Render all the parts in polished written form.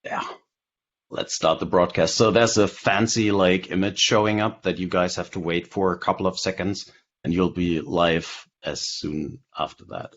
Yeah, let's start the broadcast. So there's a fancy image showing up that you guys have to wait for a couple of seconds, and you'll be live as soon after that.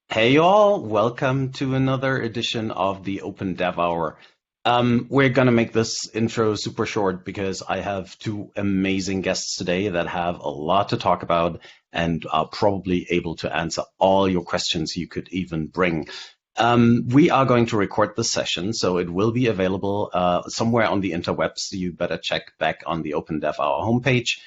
Hey all, welcome to another edition of the OpenDevHour. We're gonna make this intro super short because I have two amazing guests today that have a lot to talk about and are probably able to answer all your questions you could even bring. We are going to record this session, so it will be available somewhere on the interwebs. You better check back on the OpenDevHour homepage.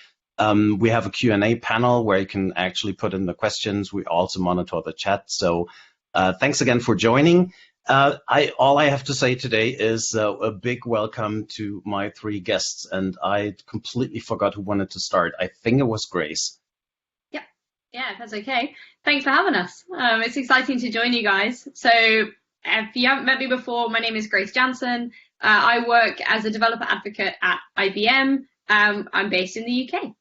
We have a Q&A panel where you can actually put in the questions. We also monitor the chat. So thanks again for joining. All I have to say today is a big welcome to my three guests. And I completely forgot who wanted to start. I think it was Grace. Yeah, that's okay. Thanks for having us. It's exciting to join you guys. So if you haven't met me before, my name is Grace Jansen. I work as a developer advocate at IBM. I'm based in the UK.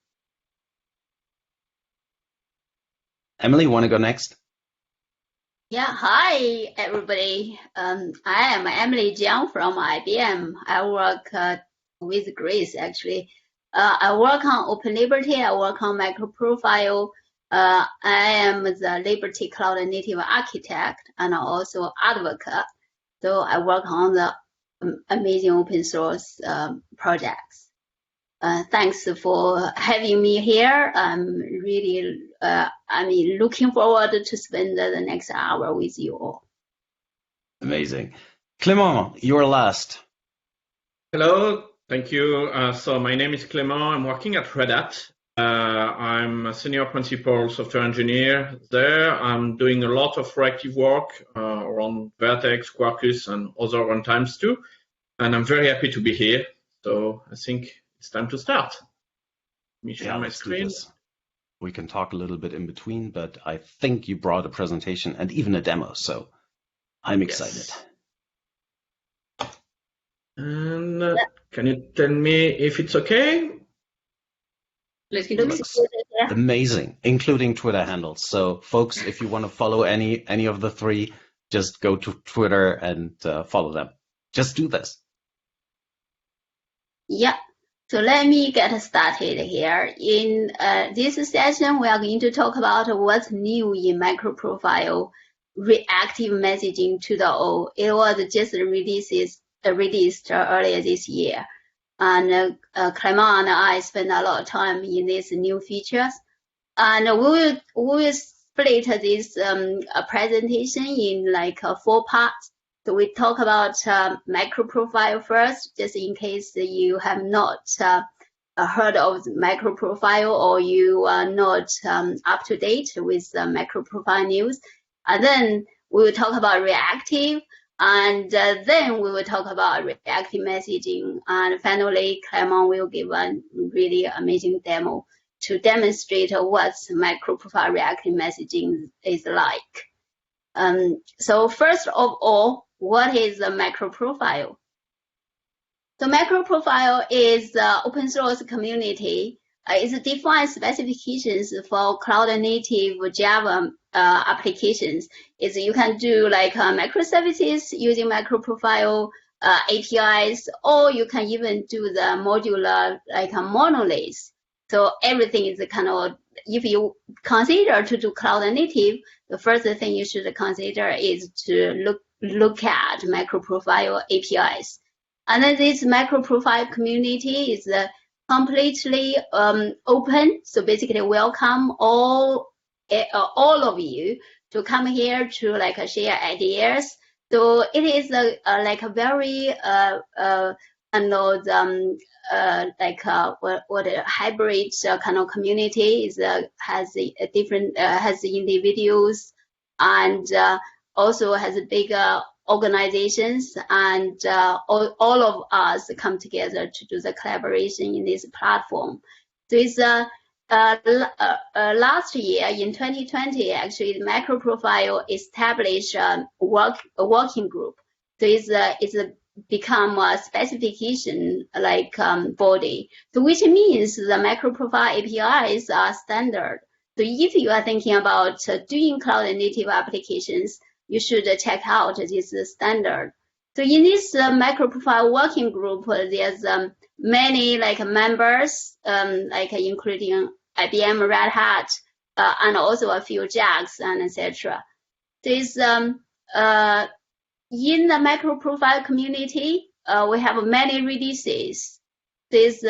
Emily, want to go next? Yeah, hi everybody. I am Emily Jiang from IBM. I work with Grace actually. I work on Open Liberty. I work on MicroProfile. I am the Liberty Cloud Native Architect and also advocate. So I work on the amazing open source projects. Thanks for having me here. I'm really, looking forward to spend the next hour with you all. Amazing. Clément, you're last. Hello, thank you. So my name is Clément. I'm working at Red Hat. I'm a senior principal software engineer there. I'm doing a lot of reactive work around Vertex, Quarkus, and other runtimes too. And I'm very happy to be here. So I think it's time to start. Let me share my screen. We can talk a little bit in between, but I think you brought a presentation and even a demo, so I'm excited. Yes. And can you tell me if it's okay? Looks amazing, including Twitter handles. So, folks, if you want to follow any of the three, just go to Twitter and follow them. Just do this. Yeah. So let me get started here. In this session, we are going to talk about what's new in MicroProfile Reactive Messaging 2.0. It was just released earlier this year. And Clément and I spent a lot of time in these new features. And we will split this presentation in like 4 parts. So we talk about MicroProfile first, just in case you have not heard of MicroProfile or you are not up to date with MicroProfile news. And then we will talk about reactive, and then we will talk about reactive messaging. And finally, Clément will give a really amazing demo to demonstrate what MicroProfile reactive messaging is like. So first of all, what is a MicroProfile? So MicroProfile is the open source community. It defines specifications for cloud native Java applications. You can do like microservices using MicroProfile APIs, or you can even do the modular like a monolith. So everything is kind of, if you consider to do cloud native, the first thing you should consider is to look at MicroProfile APIs. And then this MicroProfile community is completely open. So basically welcome all of you to come here to like share ideas. So it is like a very what a hybrid kind of community is, has a different has individuals and also has a bigger organizations and all of us come together to do the collaboration in this platform. So it's last year in 2020, actually, the MicroProfile established a working group. So it's become a specification like body. So which means the MicroProfile APIs are standard. So if you are thinking about doing cloud native applications, you should check out this standard. So in this MicroProfile working group, there's many like members, like including IBM, Red Hat, and also a few JAX and etc. There's in the MicroProfile community, we have many releases. There's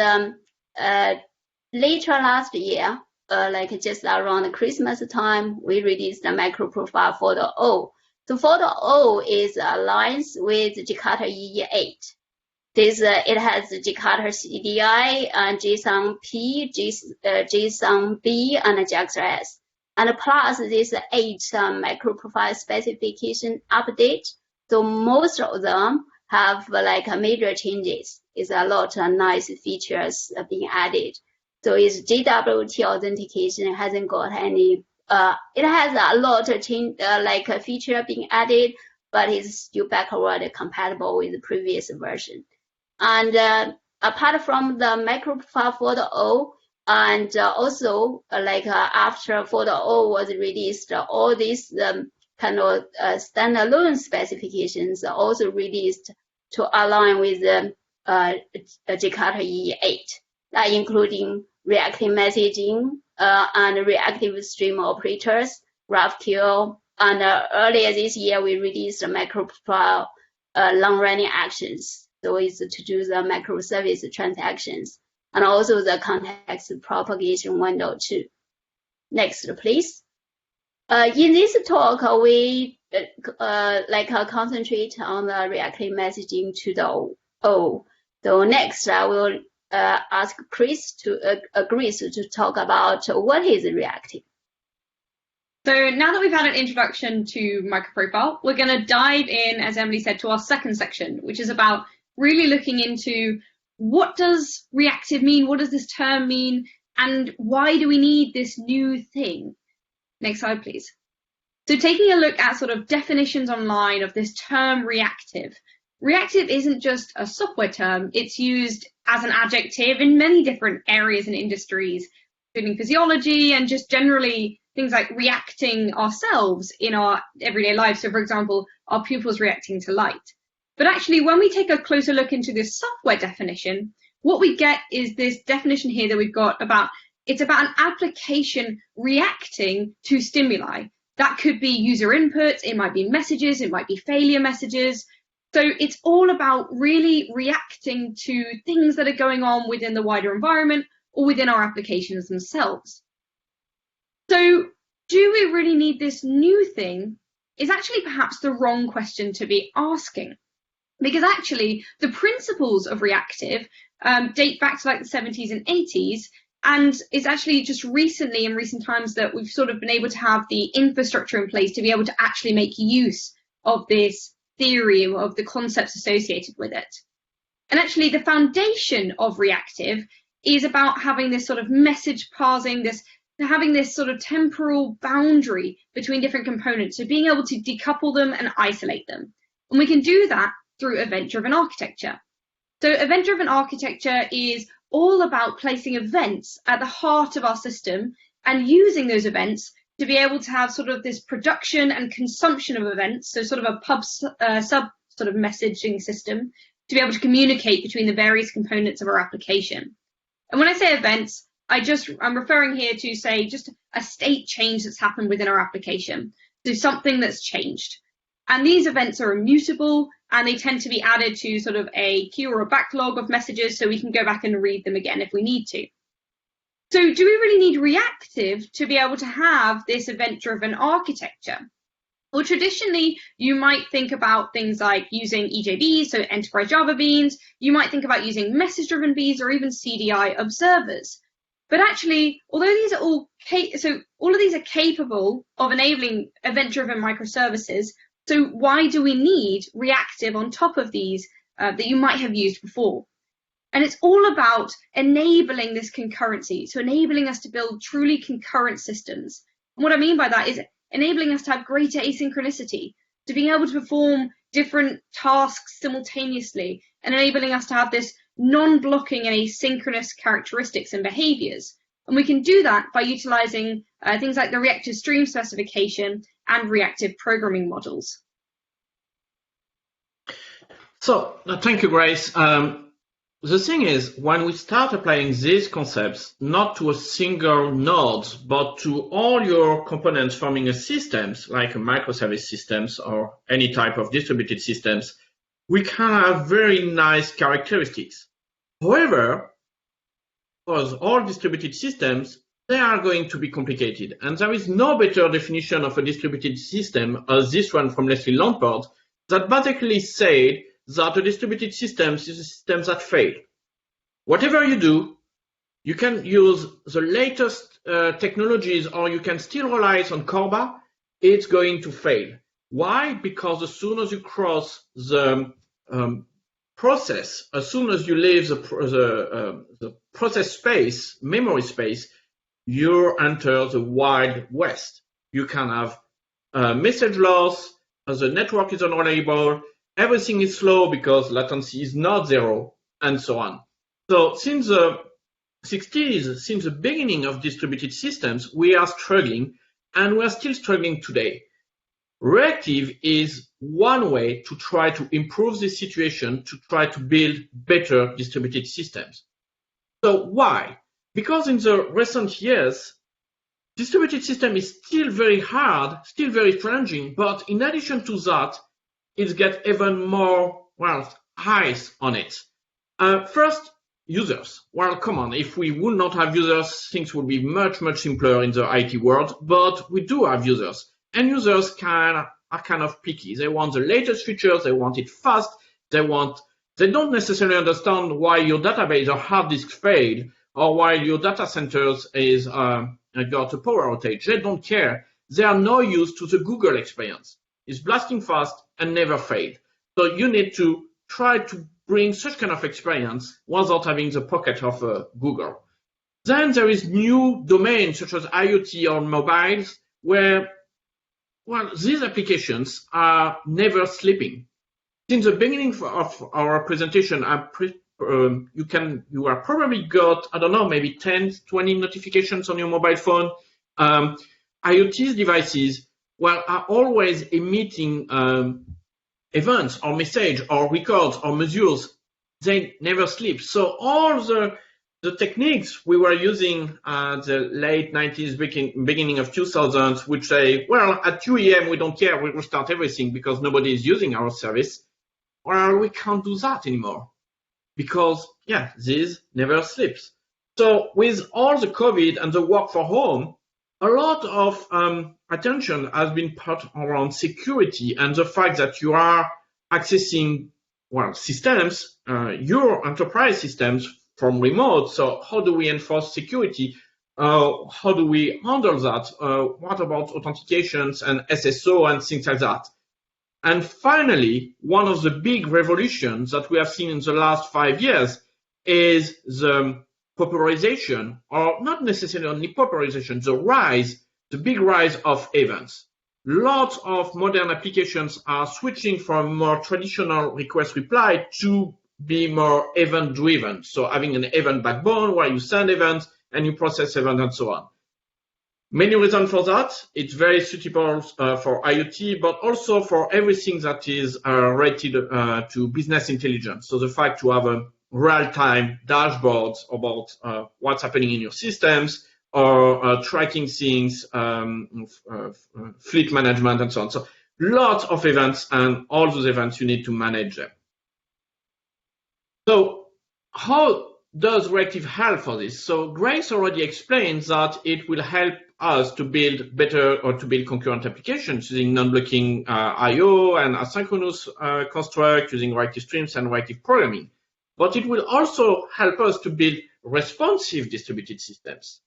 later last year, like just around Christmas time, we released the MicroProfile 4.0. So 4.0 is alliance with Jakarta EE8. It has Jakarta CDI and JSON-P, JSON-B, and JAX-S. And plus this 8 MicroProfile specification update. So most of them have like major changes. It's a lot of nice features being added. So it's JWT authentication, hasn't got any. It has a lot of change, like a feature being added, but it's still backward compatible with the previous version. And apart from the MicroProfile 4.0, and also like after 4.0 was released, all these kind of standalone specifications are also released to align with the Jakarta EE8, including reactive messaging and reactive stream operators, GraphQL, and earlier this year we released MicroProfile long-running actions. So it's to do the microservice transactions, and also the context propagation window too. Next, please. In this talk, we concentrate on the reactive messaging 2.0. So next, I will ask Chris to talk about what is reactive. So now that we've had an introduction to MicroProfile, we're going to dive in, as Emily said, to our second section, which is about really looking into what does reactive mean, what does this term mean, and why do we need this new thing? Next slide, please. So taking a look at sort of definitions online of this term reactive. Reactive isn't just a software term, it's used as an adjective in many different areas and industries, including physiology and just generally things like reacting ourselves in our everyday lives. So for example, our pupils reacting to light. But actually, when we take a closer look into this software definition, what we get is this definition here that we've got about, it's about an application reacting to stimuli. That could be user inputs, it might be messages, it might be failure messages. So it's all about really reacting to things that are going on within the wider environment or within our applications themselves. So do we really need this new thing is actually perhaps the wrong question to be asking. Because actually the principles of reactive date back to like the 70s and 80s, and it's actually just recently in recent times that we've sort of been able to have the infrastructure in place to be able to actually make use of this theory of the concepts associated with it. And actually the foundation of reactive is about having this sort of message parsing, having this sort of temporal boundary between different components, so being able to decouple them and isolate them. And we can do that through event-driven architecture. So event-driven architecture is all about placing events at the heart of our system and using those events to be able to have sort of this production and consumption of events, so sort of a sub sort of messaging system to be able to communicate between the various components of our application. And when I say events, I'm referring here to say just a state change that's happened within our application. So something that's changed. And these events are immutable and they tend to be added to sort of a queue or a backlog of messages so we can go back and read them again if we need to. So do we really need reactive to be able to have this event-driven architecture? Well, traditionally, you might think about things like using EJBs, so enterprise Java beans. You might think about using message-driven beans or even CDI observers. But actually, although these are all of these are capable of enabling event-driven microservices, So why do we need reactive on top of these that you might have used before? And it's all about enabling this concurrency, so enabling us to build truly concurrent systems. And what I mean by that is enabling us to have greater asynchronicity, to being able to perform different tasks simultaneously, and enabling us to have this non-blocking and asynchronous characteristics and behaviors. And we can do that by utilizing things like the reactive stream specification and reactive programming models. So, thank you, Grace. The thing is, when we start applying these concepts, not to a single node, but to all your components forming a systems, like a microservice systems or any type of distributed systems, we can have very nice characteristics. However, because all distributed systems, they are going to be complicated. And there is no better definition of a distributed system as this one from Leslie Lamport that basically said that a distributed system is a system that fails. Whatever you do, you can use the latest technologies or you can still rely on Corba, it's going to fail. Why? Because as soon as you cross the process, as soon as you leave the process space, memory space, you enter the Wild West. You can have message loss, the network is unreliable, everything is slow because latency is not zero, and so on. So since the 60s, since the beginning of distributed systems, we are struggling, and we are still struggling today. Reactive is one way to try to improve this situation, to try to build better distributed systems. So why? Because in the recent years, distributed system is still very hard, still very challenging, but in addition to that, it gets even more, eyes on it. First, users. Well, come on, if we would not have users, things would be much, much simpler in the IT world, but we do have users. And users are kind of picky. They want the latest features, they want it fast, they don't necessarily understand why your database or hard disk failed, or why your data centers is got a power outage. They don't care. They are no use to the Google experience. It's blasting fast and never failed. So you need to try to bring such kind of experience without having the pocket of Google. Then there is new domains such as IoT or mobiles where, these applications are never sleeping. Since the beginning of our presentation, you are probably got, I don't know, maybe 10, 20 notifications on your mobile phone. IoT devices are always emitting events or message or records or measures. They never sleep. So all the techniques we were using at the late 90s, beginning of 2000s, which say, at 2 a.m. we don't care, we restart everything because nobody is using our service. We can't do that anymore because, this never sleeps. So with all the COVID and the work from home, a lot of attention has been put around security and the fact that you are accessing, systems, your enterprise systems from remote. So how do we enforce security? How do we handle that? What about authentications and SSO and things like that? And finally, one of the big revolutions that we have seen in the last 5 years is the popularization, or not necessarily only popularization, the big rise of events. Lots of modern applications are switching from more traditional request reply to be more event driven. So having an event backbone where you send events and you process events and so on. Many reasons for that. It's very suitable for IoT, but also for everything that is related to business intelligence. So the fact to have a real-time dashboards about what's happening in your systems, or tracking things, fleet management, and so on. So lots of events, and all those events, you need to manage them. So how does Reactive help for this? So Grace already explained that it will help us to build better or to build concurrent applications using non-blocking I/O and asynchronous construct, using reactive streams and reactive programming. But it will also help us to build responsive distributed systems.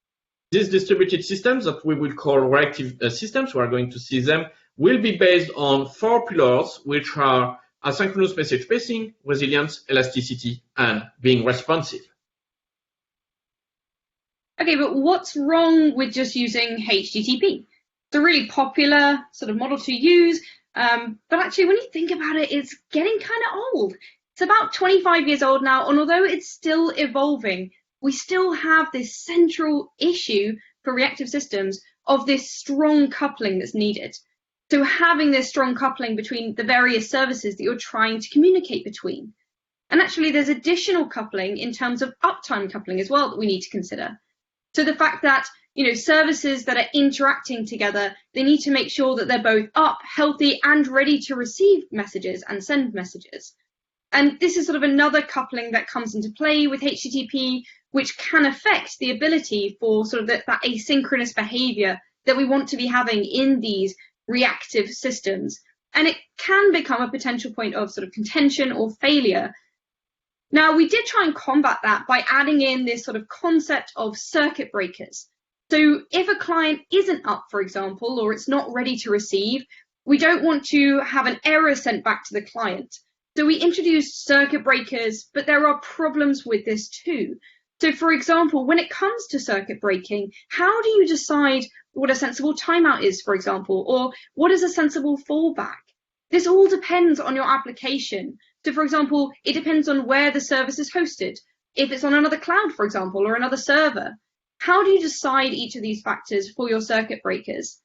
These distributed systems that we will call reactive systems, we are going to see them, will be based on 4 pillars, which are asynchronous message pacing, resilience, elasticity, and being responsive. Okay, but what's wrong with just using HTTP? It's a really popular sort of model to use, but actually when you think about it, it's getting kind of old. It's about 25 years old now, and although it's still evolving, we still have this central issue for reactive systems of this strong coupling that's needed. So having this strong coupling between the various services that you're trying to communicate between. And actually there's additional coupling in terms of uptime coupling as well that we need to consider. So the fact that, services that are interacting together, they need to make sure that they're both up, healthy, and ready to receive messages and send messages. And this is sort of another coupling that comes into play with HTTP, which can affect the ability for sort of that asynchronous behavior that we want to be having in these reactive systems. And it can become a potential point of sort of contention or failure. Now, we did try and combat that by adding in this sort of concept of circuit breakers. So if a client isn't up, for example, or it's not ready to receive, we don't want to have an error sent back to the client. So we introduced circuit breakers, but there are problems with this too. So for example, when it comes to circuit breaking, how do you decide what a sensible timeout is, for example, or what is a sensible fallback? This all depends on your application. So for example, it depends on where the service is hosted. If it's on another cloud, for example, or another server, how do you decide each of these factors for your circuit breakers?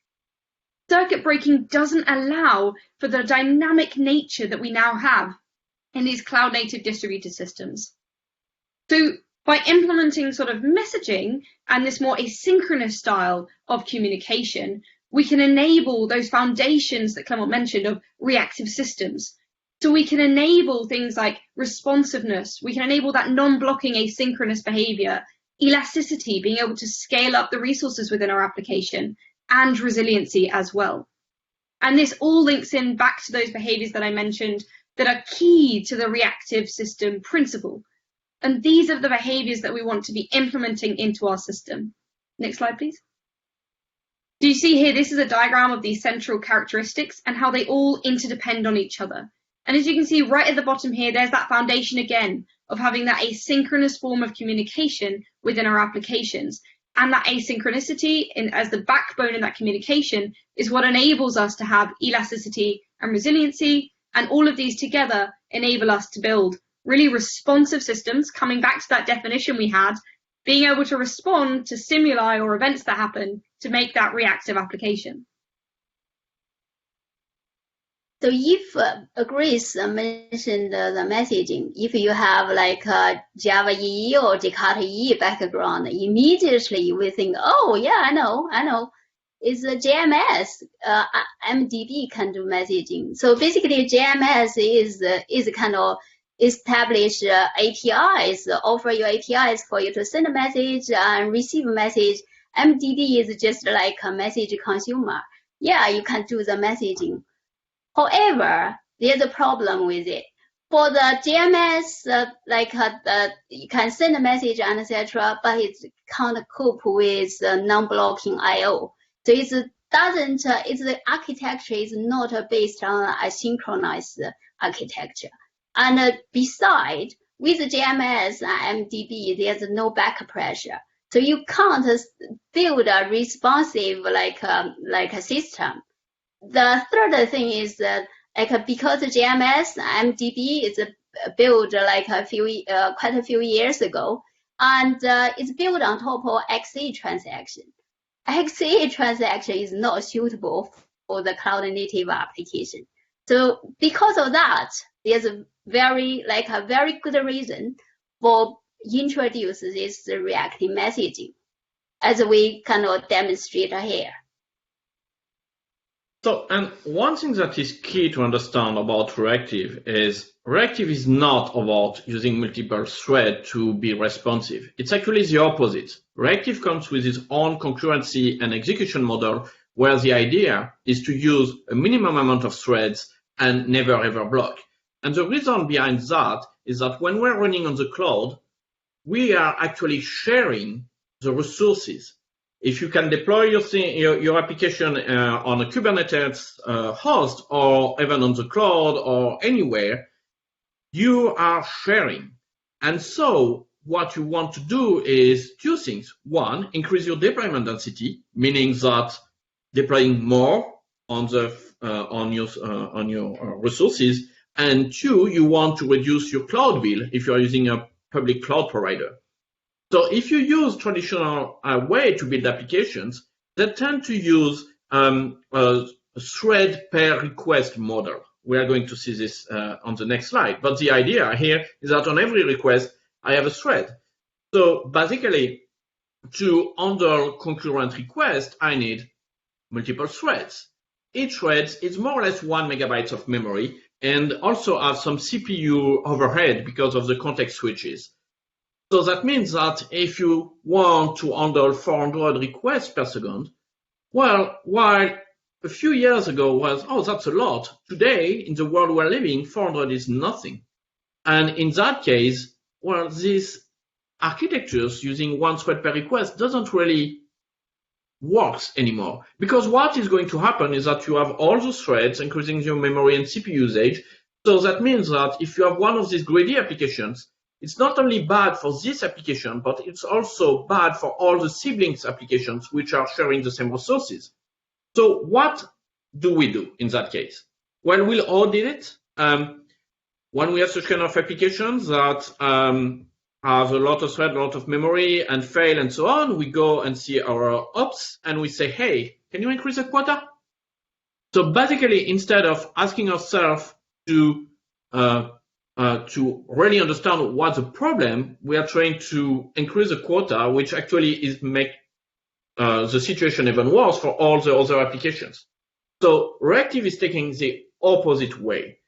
Circuit breaking doesn't allow for the dynamic nature that we now have in these cloud native distributed systems. So by implementing sort of messaging and this more asynchronous style of communication, we can enable those foundations that Clement mentioned of reactive systems. So we can enable things like responsiveness, we can enable that non-blocking asynchronous behavior, elasticity, being able to scale up the resources within our application, and resiliency as well. And this all links in back to those behaviors that I mentioned that are key to the reactive system principle. And these are the behaviors that we want to be implementing into our system. Next slide, please. Do you see here, this is a diagram of these central characteristics and how they all interdepend on each other. And as you can see right at the bottom here, there's that foundation again of having that asynchronous form of communication within our applications. And that asynchronicity as the backbone in that communication is what enables us to have elasticity and resiliency. And all of these together enable us to build really responsive systems, coming back to that definition we had, being able to respond to stimuli or events that happen to make that reactive application. So if Grace mentioned the messaging, if you have like a Java EE or Jakarta EE background, immediately we think, oh yeah, I know. It's a JMS, MDB can do messaging. So basically JMS is kind of establish APIs, offer you APIs for you to send a message and receive a message. MDB is just like a message consumer. Yeah, you can do the messaging. However, there's a problem with it. For the JMS, you can send a message and etc., but it can't cope with non-blocking I/O. So the architecture is not based on asynchronous architecture. And besides, with JMS and MDB, there's no back pressure. So you can't build a responsive like a system. The third thing is that because JMS MDB is built like quite a few years ago, and it's built on top of XA transaction. XA transaction is not suitable for the cloud native application. So because of that, there's a very good reason for introduce this reactive messaging, as we kind of demonstrate here. So, and one thing that is key to understand about reactive is not about using multiple threads to be responsive. It's actually the opposite. Reactive comes with its own concurrency and execution model, where the idea is to use a minimum amount of threads and never ever block. And the reason behind that is that when we're running on the cloud, we are actually sharing the resources. if you can deploy your application on a Kubernetes host or even on the cloud or anywhere, you are sharing. And so what you want to do is two things. One, increase your deployment density, meaning that deploying more on your resources. And two, you want to reduce your cloud bill if you're using a public cloud provider. So if you use traditional way to build applications, they tend to use a thread per request model. We are going to see this on the next slide. But the idea here is that on every request, I have a thread. So basically, to handle concurrent requests, I need multiple threads. Each thread is more or less 1 megabyte of memory and also have some CPU overhead because of the context switches. So that means that if you want to handle 400 requests per second, well, while a few years ago was, oh, that's a lot. Today, in the world we're living, 400 is nothing. And in that case, well, these architectures using one thread per request doesn't really work anymore. Because what is going to happen is that you have all those threads increasing your memory and CPU usage. So that means that if you have one of these greedy applications, it's not only bad for this application, but it's also bad for all the siblings applications which are sharing the same resources. So what do we do in that case? Well, we'll audit it. When we have such kind of applications that have a lot of thread, a lot of memory, and fail and so on, we go and see our ops and we say, hey, can you increase the quota? So basically, instead of asking ourselves to really understand what's the problem, we are trying to increase the quota, which actually is make the situation even worse for all the other applications. So reactive is taking the opposite way.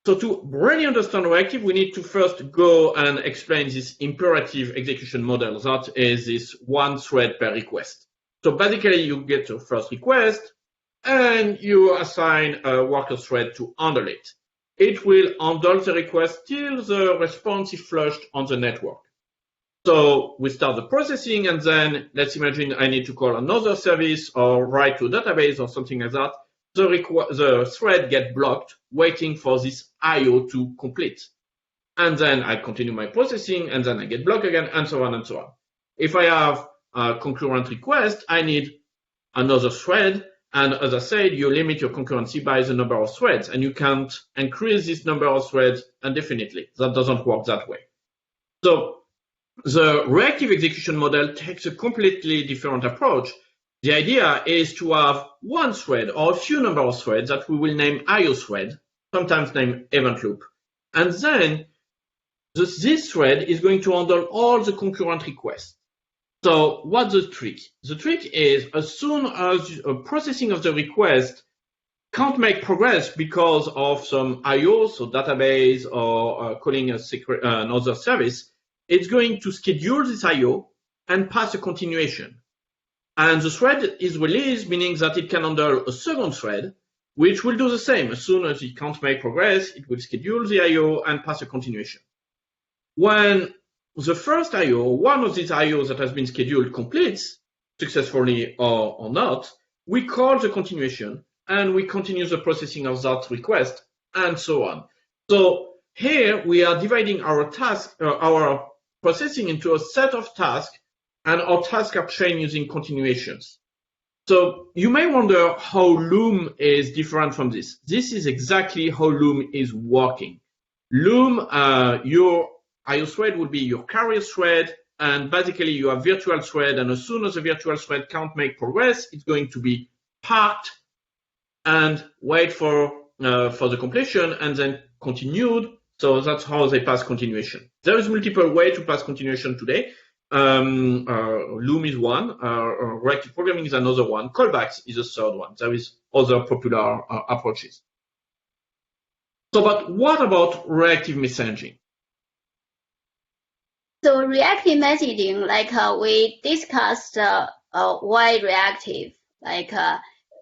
So to really understand reactive, we need to first go and explain this imperative execution model. That is this one thread per request. So basically, you get your first request, and you assign a worker thread to handle it. It will handle the request till the response is flushed on the network. So we start the processing, and then let's imagine I need to call another service or write to a database or something like that. The thread gets blocked, waiting for this I/O to complete. And then I continue my processing, and then I get blocked again, and so on and so on. If I have a concurrent request, I need another thread. And as I said, you limit your concurrency by the number of threads, and you can't increase this number of threads indefinitely. That doesn't work that way. So the reactive execution model takes a completely different approach. The idea is to have one thread or a few number of threads that we will name IO thread, sometimes named event loop. And then this thread is going to handle all the concurrent requests. So what's the trick? The trick is as soon as processing of the request can't make progress because of some IO, so database or calling another service, it's going to schedule this IO and pass a continuation. And the thread is released, meaning that it can handle a second thread, which will do the same. As soon as it can't make progress, it will schedule the IO and pass a continuation. When the first IO, one of these IOs that has been scheduled completes successfully or not, we call the continuation and we continue the processing of that request and so on. So here we are dividing our task, our processing into a set of tasks, and our tasks are chained using continuations. So you may wonder how Loom is different from this. This is exactly how Loom is working. Loom, your IO thread will be your carrier thread, and basically you have virtual thread, and as soon as the virtual thread can't make progress, it's going to be parked and wait for the completion and then continued. So that's how they pass continuation. There is multiple ways to pass continuation today. Loom is one, reactive programming is another one, callbacks is a third one. There is other popular approaches. So, but what about reactive messaging? So reactive messaging, like we discussed why reactive, like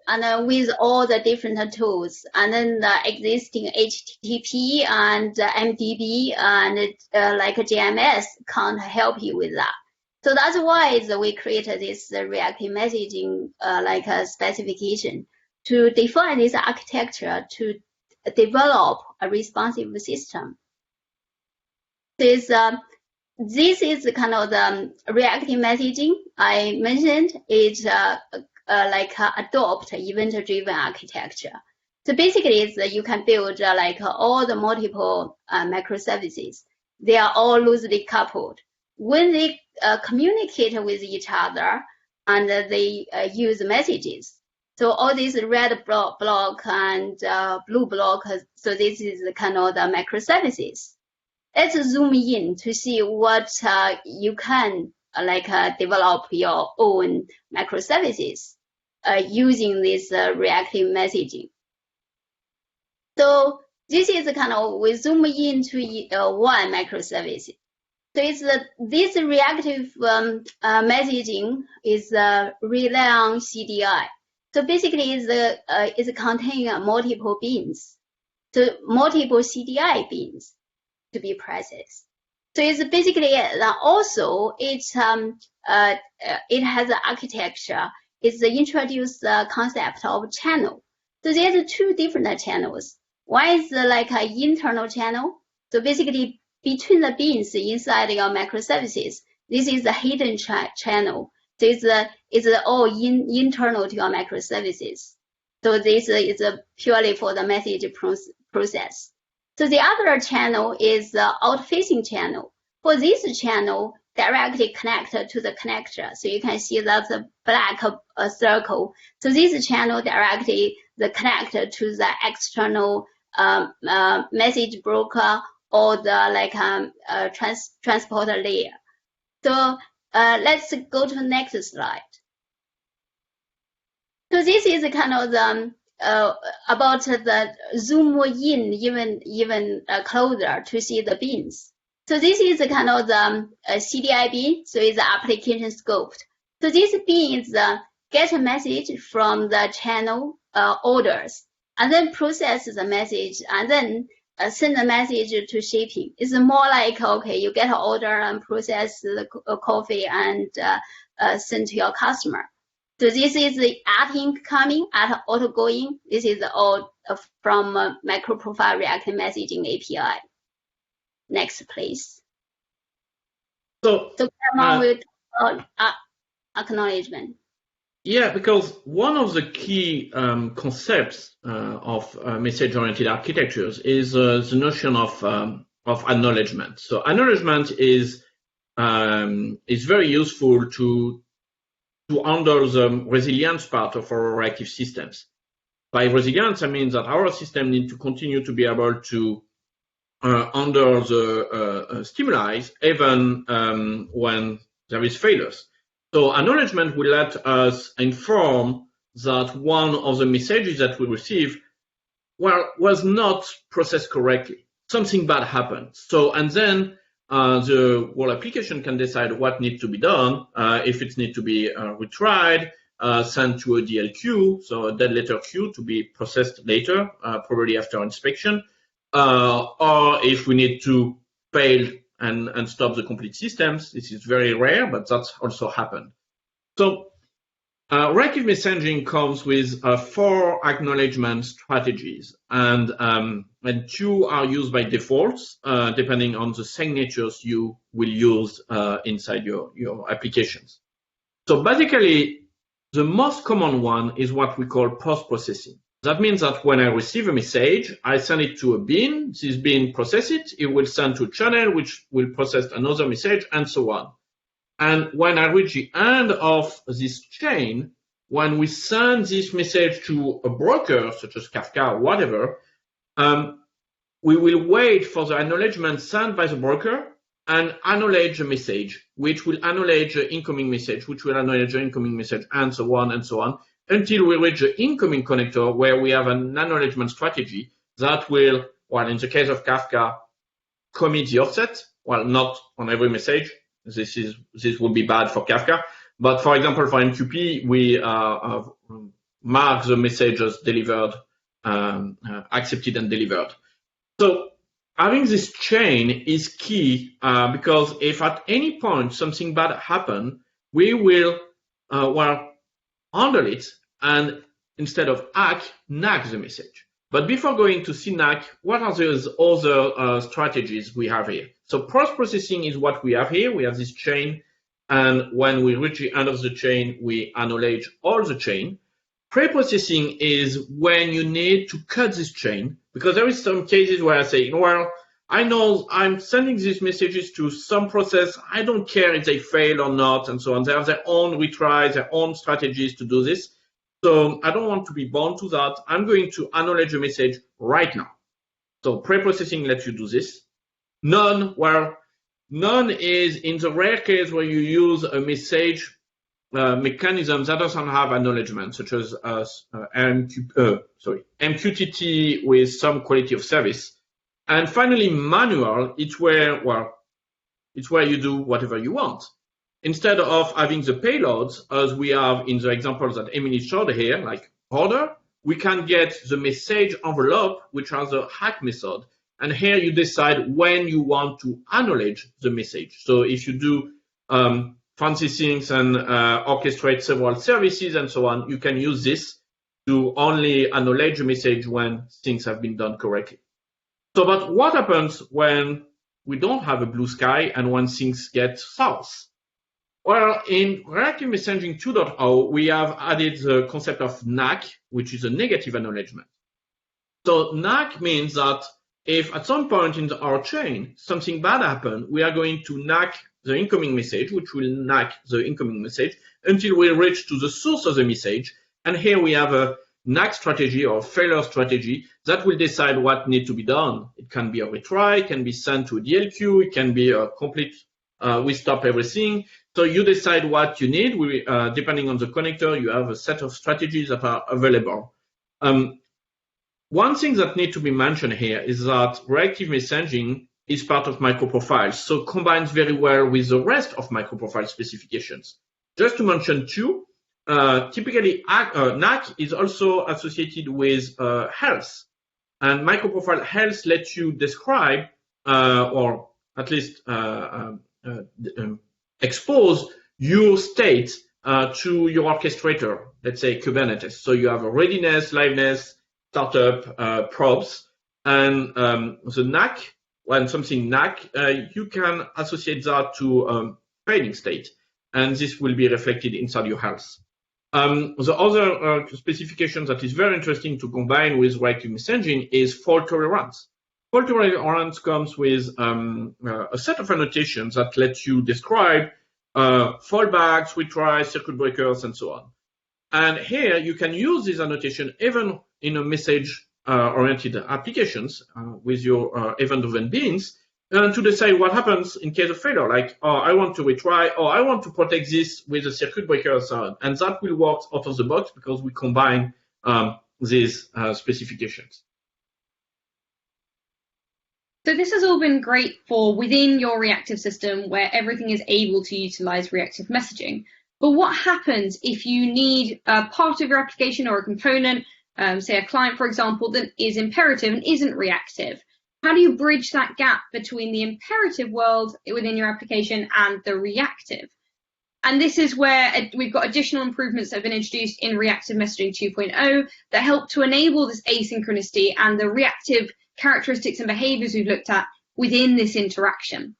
and then with all the different tools, and then the existing HTTP and MDB and like JMS can't help you with that. So that's why we created this reactive messaging like a specification to define this architecture to develop a responsive system. This is kind of the reactive messaging I mentioned. It's like adopt event-driven architecture. So basically, it's you can build like all the multiple microservices. They are all loosely coupled. When they communicate with each other and they use messages. So all these red block and blue block, so this is kind of the microservices. Let's zoom in to see what you can develop your own microservices using this reactive messaging. So this is kind of, we zoom into one microservice. So it's this reactive messaging is rely on CDI. So basically, it's contain multiple beans, so multiple CDI beans to be processed. So it's basically also it has an architecture. It's introduced the concept of channel. So there's two different channels. One is like an internal channel. So basically, between the beans inside your microservices, this is a hidden channel. So it's all internal to your microservices. So this is purely for the message process. So the other channel is the out-facing channel. For this channel, directly connected to the connector. So you can see that's a black circle. So this channel directly connected to the external message broker or the transporter layer. So let's go to the next slide. So this is kind of the about the zoom in even closer to see the beans. So this is kind of the CDI bean. So it's application scoped. So this bean is get a message from the channel orders and then process the message and then send the message to shipping. It's more like, okay, you get an order and process the coffee and send to your customer. So this is the at incoming, at outgoing. This is all from MicroProfile Reactive Messaging API. Next, please. So now we'll talk about acknowledgement. Yeah, because one of the key concepts of message-oriented architectures is the notion of acknowledgement. So acknowledgement is very useful to handle the resilience part of our reactive systems. By resilience, I mean that our system needs to continue to be able to handle the stimuli even when there is failures. So acknowledgement will let us inform that one of the messages that we receive was not processed correctly. Something bad happened. So, and then the whole application can decide what needs to be done, if it needs to be retried, sent to a DL queue, so a dead letter queue to be processed later, probably after inspection, or if we need to fail and stop the complete systems. This is very rare, but that's also happened. So reactive messaging comes with 4 acknowledgement strategies, and 2 are used by default, depending on the signatures you will use inside your applications. So basically, the most common one is what we call post-processing. That means that when I receive a message, I send it to a bean. This bean processes it. It will send to a channel, which will process another message, and so on. And when I reach the end of this chain, when we send this message to a broker, such as Kafka or whatever, we will wait for the acknowledgement sent by the broker and acknowledge the message, which will acknowledge the incoming message, which will acknowledge the incoming message, and so on, until we reach the incoming connector, where we have an acknowledgement strategy that will, well, in the case of Kafka, commit the offset. Well, not on every message. This would be bad for Kafka. But for example, for MQP, we mark the message as delivered, accepted and delivered. So having this chain is key because if at any point something bad happens, we will handle it and instead of NAC the message. But before going to see NAC, what are those other strategies we have here? So post-processing is what we have here. We have this chain, and when we reach the end of the chain, we acknowledge all the chain. Pre-processing is when you need to cut this chain, because there is some cases where I say, well, I know I'm sending these messages to some process. I don't care if they fail or not, and so on. They have their own retries, their own strategies to do this. So I don't want to be bound to that. I'm going to acknowledge a message right now. So pre-processing lets you do this. None, well, none is in the rare case where you use a message mechanism that doesn't have acknowledgement, such as MQTT with some quality of service. And finally, manual, it's where you do whatever you want. Instead of having the payloads, as we have in the examples that Emily showed here, like order, we can get the message envelope, which has a hack method. And here you decide when you want to acknowledge the message. So if you do fancy things and orchestrate several services and so on, you can use this to only acknowledge a message when things have been done correctly. So, but what happens when we don't have a blue sky and when things get south? Well, in Reactive Messaging 2.0, we have added the concept of NAC, which is a negative acknowledgement. So NAC means that if at some point in our chain something bad happened, we are going to NAC the incoming message, which will NAC the incoming message until we reach to the source of the message. And here we have a NAC strategy or failure strategy that will decide what needs to be done. It can be a retry, it can be sent to a DLQ, it can be a complete we stop everything. So you decide what you need. Depending on the connector, you have a set of strategies that are available. One thing that needs to be mentioned here is that reactive messaging is part of MicroProfiles, so combines very well with the rest of MicroProfile specifications. Just to mention two, typically NAC is also associated with health, and MicroProfile Health lets you describe or at least expose your state to your orchestrator, let's say Kubernetes. So you have a readiness, liveness, startup, probes, and the NAC, when something NAC, you can associate that to failing state, and this will be reflected inside your health. The other specification that is very interesting to combine with reactive messaging is fault tolerance. Fault tolerance comes with a set of annotations that let you describe fallbacks, retries, circuit breakers, and so on. And here you can use this annotation even in a message-oriented applications with your event-driven beans to decide what happens in case of failure, like, oh, I want to retry, or I want to protect this with a circuit breaker and so on. And that will work out of the box because we combine these specifications. So this has all been great for within your reactive system where everything is able to utilize reactive messaging. But what happens if you need a part of your application or a component, say a client, for example, that is imperative and isn't reactive? How do you bridge that gap between the imperative world within your application and the reactive? And this is where we've got additional improvements that have been introduced in Reactive Messaging 2.0 that help to enable this asynchronicity and the reactive characteristics and behaviors we've looked at within this interaction.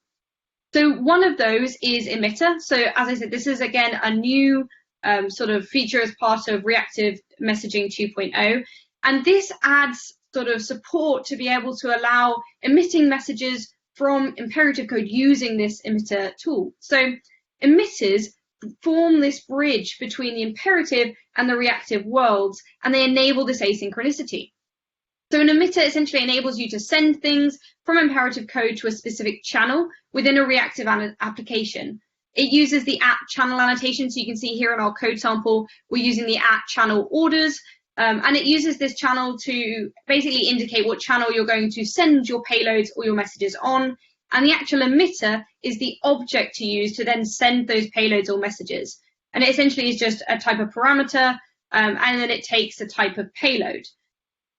So one of those is emitter. So as I said, this is again a new sort of feature as part of Reactive Messaging 2.0. And this adds sort of support to be able to allow emitting messages from imperative code using this emitter tool. So emitters form this bridge between the imperative and the reactive worlds, and they enable this asynchronicity. So an emitter essentially enables you to send things from imperative code to a specific channel within a reactive application. It uses the @channel annotation, so you can see here in our code sample, we're using the @channel orders, and it uses this channel to basically indicate what channel you're going to send your payloads or your messages on, and the actual emitter is the object to use to then send those payloads or messages. And it essentially is just a type of parameter, and then it takes a type of payload.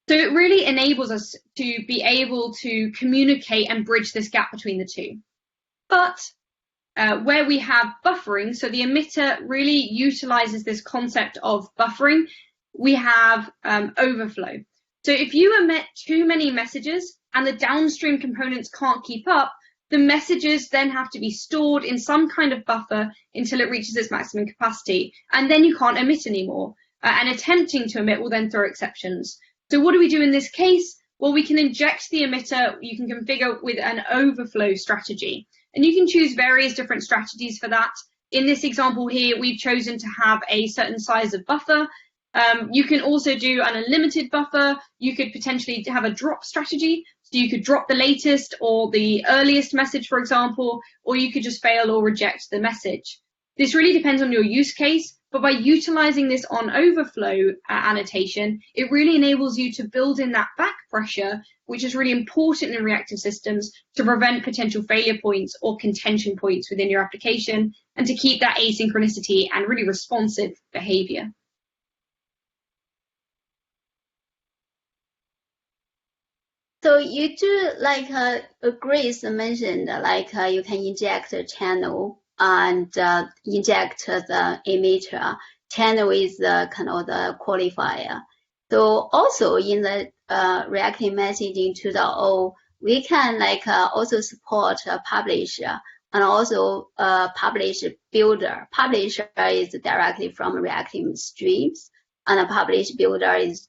So it really enables us to be able to communicate and bridge this gap between the two. But where we have buffering, so the emitter really utilizes this concept of buffering, we have overflow. So if you emit too many messages and the downstream components can't keep up, the messages then have to be stored in some kind of buffer until it reaches its maximum capacity, and then you can't emit anymore. And attempting to emit will then throw exceptions. So what do we do in this case? Well, we can inject the emitter, you can configure with an overflow strategy. And you can choose various different strategies for that. In this example here, we've chosen to have a certain size of buffer. You can also do an unlimited buffer. You could potentially have a drop strategy. So you could drop the latest or the earliest message, for example, or you could just fail or reject the message. This really depends on your use case, but by utilizing this on overflow annotation, it really enables you to build in that back pressure, which is really important in reactive systems to prevent potential failure points or contention points within your application and to keep that asynchronicity and really responsive behavior. So you do, like Grace mentioned, like you can inject a channel and inject the emitter. Channel is kind of the qualifier. So also in the reactive messaging 2.0, we can like also support a publisher and also publish builder. Publisher is directly from reactive streams, and a publish builder is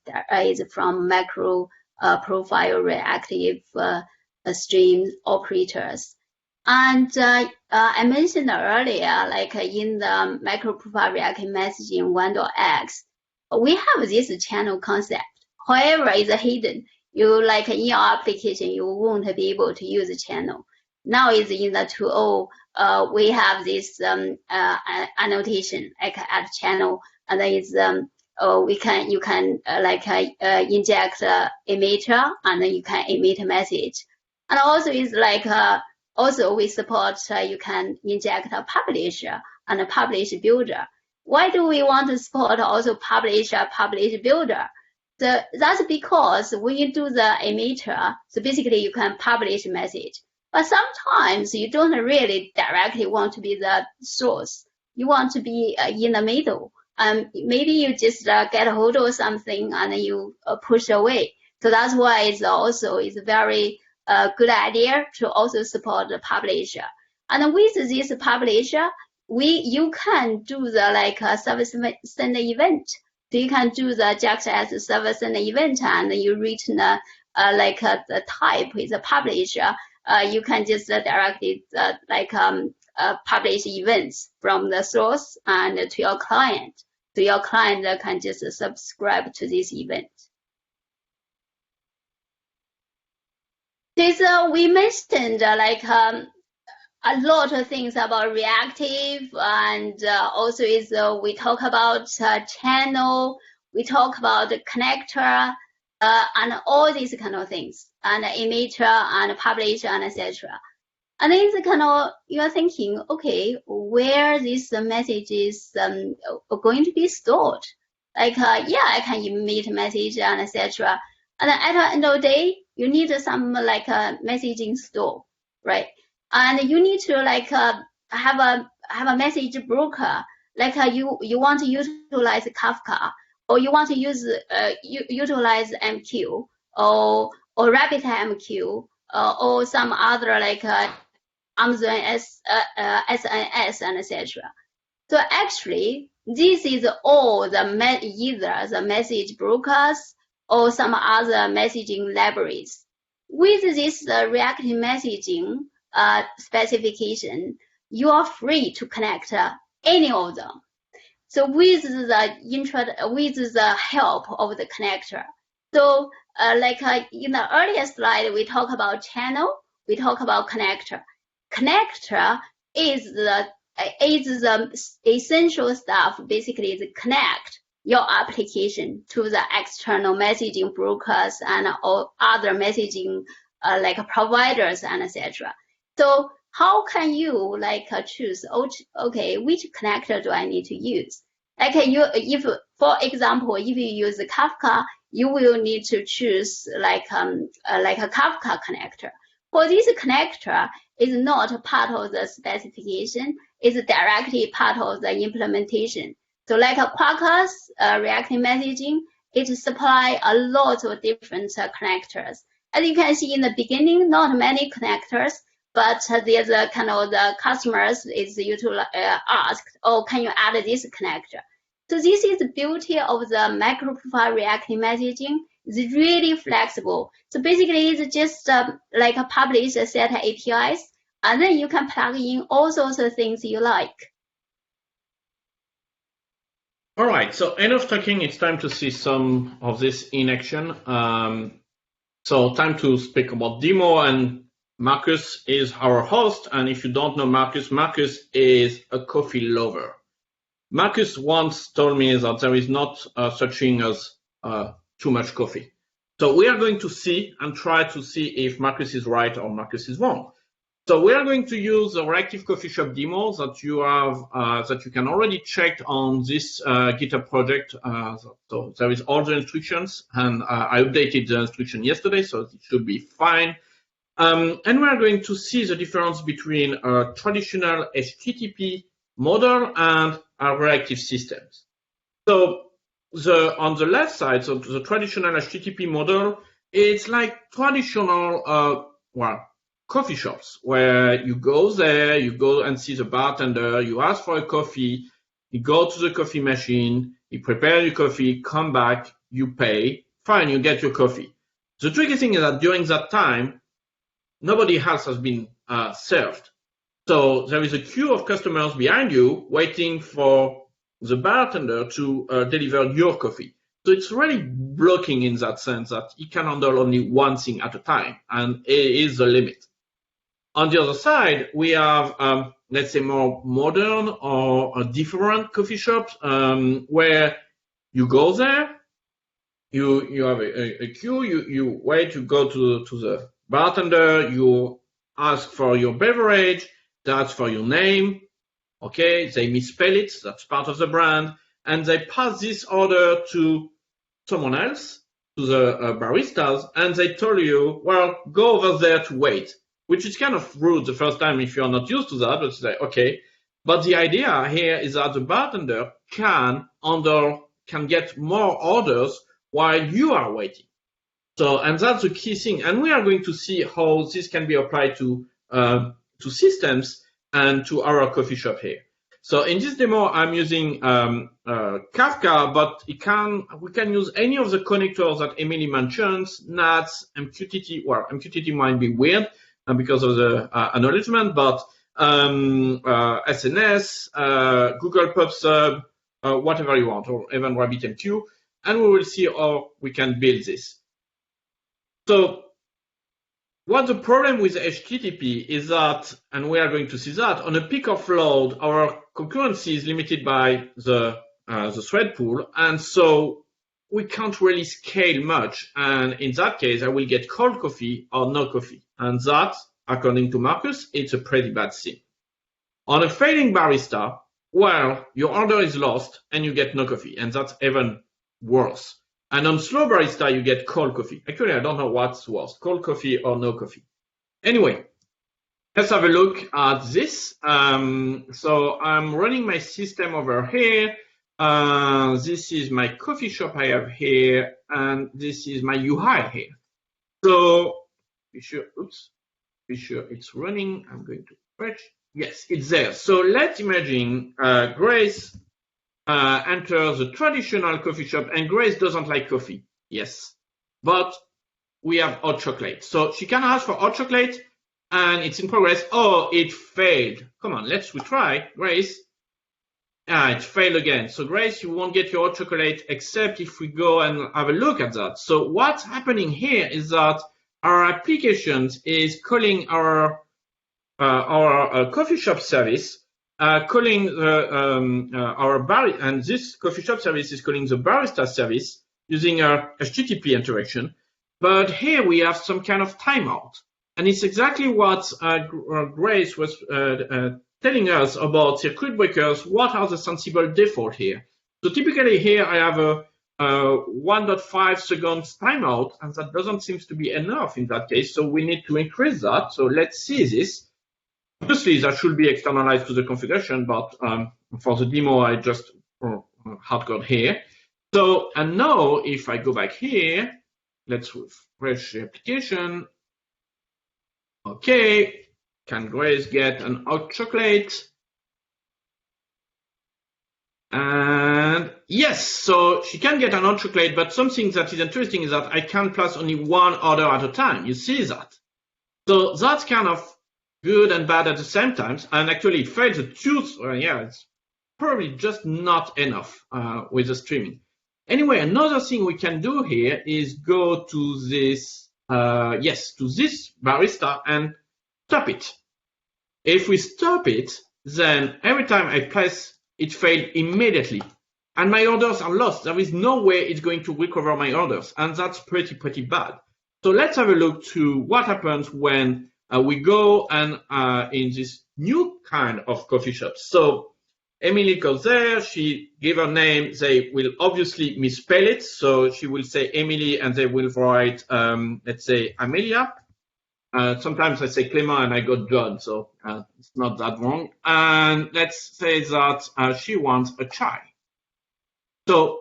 from MicroProfile Reactive stream operators. And I mentioned earlier, like in the MicroProfile Reactive Messaging 1.x, we have this channel concept. However, it's hidden. You like in your application, you won't be able to use the channel. Now is in the 2.0, we have this annotation like add channel, and then it's you can inject emitter, and then you can emit a message. And also it's like also we support you can inject a publisher and a publish builder. Why do we want to support also publisher, publish builder? So that's because when you do the emitter, so basically you can publish a message. But sometimes you don't really directly want to be the source. You want to be in the middle. Maybe you just get a hold of something and you push away. So that's why it's a very good idea to also support the publisher. And with this publisher, you can do the service send event. So you can do the just as a service send event, and you return the type is a publisher. You can just directly publish events from the source and to your client. So your client can just subscribe to this event. We mentioned a lot of things about reactive, and also we talk about channel, we talk about the connector, and all these kind of things, and emitter and publisher and etc. And then it's kind of, you're thinking, okay, where this message is going to be stored? Like, yeah, I can emit a message and etc. And at the end of the day, you need some messaging store, right? And you need to have a message broker. Like you want to utilize Kafka, or you want to utilize MQ or RabbitMQ or some other Amazon SNS and etc. So actually, this is all either the message brokers or some other messaging libraries. With this reactive messaging specification, you are free to connect any of them. So with the help of the connector. So in the earlier slide, we talk about channel, we talk about connector. Connector is the essential stuff, basically to connect your application to the external messaging brokers and all other messaging providers and etc. So how can you choose, okay, which connector do I need to use? If, for example, if you use Kafka, you will need to choose like a Kafka connector. For this connector, is not part of the specification, it's directly part of the implementation. So like a Quarkus reactive messaging, it supply a lot of different connectors. As you can see in the beginning, not many connectors, but there's a kind of the customers is asked, oh, can you add this connector? So this is the beauty of the MicroProfile Reactive Messaging. It's really flexible. So basically, it's just like a publish a set of APIs, and then you can plug in all sorts of things you like. All right, so enough talking. It's time to see some of this in action. So time to speak about demo, and Marcus is our host. And if you don't know Marcus, Marcus is a coffee lover. Marcus once told me that there is not such thing as too much coffee. So we are going to see and try to see if Marcus is right or Marcus is wrong. So we are going to use the reactive coffee shop demo that you have, that you can already check on this GitHub project. So there is all the instructions, and I updated the instruction yesterday, so it should be fine. And we are going to see the difference between a traditional HTTP model and our reactive systems. So on the left side, so the traditional HTTP model, it's like traditional, coffee shops where you go there, you go and see the bartender, you ask for a coffee, you go to the coffee machine, you prepare your coffee, come back, you pay, fine, you get your coffee. The tricky thing is that during that time, nobody else has been served. So there is a queue of customers behind you waiting for the bartender to deliver your coffee. So it's really blocking in that sense that it can handle only one thing at a time, and it is the limit. On the other side, we have, let's say, more modern or different coffee shops where you go there, you have a queue, you wait, you go to the bartender, you ask for your beverage, that's for your name, okay, they misspell it, that's part of the brand, and they pass this order to someone else, to the baristas, and they tell you, well, go over there to wait, which is kind of rude the first time if you're not used to that, but it's like, okay. But the idea here is that the bartender can get more orders while you are waiting. So, and that's the key thing. And we are going to see how this can be applied to systems and to our coffee shop here. So in this demo, I'm using Kafka, but we can use any of the connectors that Emily mentions, NATS, MQTT. Well, MQTT might be weird because of the acknowledgement, but SNS, Google PubSub, whatever you want, or even RabbitMQ, and we will see how we can build this. So what the problem with HTTP is that, and we are going to see that, on a peak of load, our concurrency is limited by the thread pool, and so we can't really scale much. And in that case, I will get cold coffee or no coffee. And that, according to Marcus, it's a pretty bad thing. On a failing barista, well, your order is lost and you get no coffee, and that's even worse. And on slow barista, you get cold coffee. Actually, I don't know what's worse, cold coffee or no coffee. Anyway, let's have a look at this. So I'm running my system over here. This is my coffee shop I have here, and this is my UI here. So be sure it's running. I'm going to refresh. Yes, it's there. So let's imagine Grace enters the traditional coffee shop, and Grace doesn't like coffee. Yes, but we have hot chocolate. So she can ask for hot chocolate, and it's in progress. Oh, it failed. Come on, let's retry. Grace. It failed again. So Grace, you won't get your hot chocolate except if we go and have a look at that. So what's happening here is that our application is calling our coffee shop service, calling our bar, and this coffee shop service is calling the barista service using our HTTP interaction. But here we have some kind of timeout, and it's exactly what Grace was telling us about circuit breakers. What are the sensible default here? So typically here I have 1.5 seconds timeout, and that doesn't seem to be enough in that case, so we need to increase that. So let's see this. Obviously, that should be externalized to the configuration, but for the demo, I just hardcode here. So, and now if I go back here, let's refresh the application. Okay, can Grace get an hot chocolate? And yes, so she can get an hot chocolate, but something that is interesting is that I can place only one order at a time. You see that? So that's kind of good and bad at the same time. And actually, it fails the truth. Yeah, it's probably just not enough with the streaming. Anyway, another thing we can do here is go to this, to this barista and stop it. If we stop it, then every time I press, it failed immediately. And my orders are lost. There is no way it's going to recover my orders. And that's pretty bad. So let's have a look to what happens when we go and in this new kind of coffee shop. So Emily goes there, she give her name, they will obviously misspell it. So she will say Emily and they will write, let's say, Amelia. Sometimes I say Clément and I got John, so it's not that wrong. And let's say that she wants a chai. So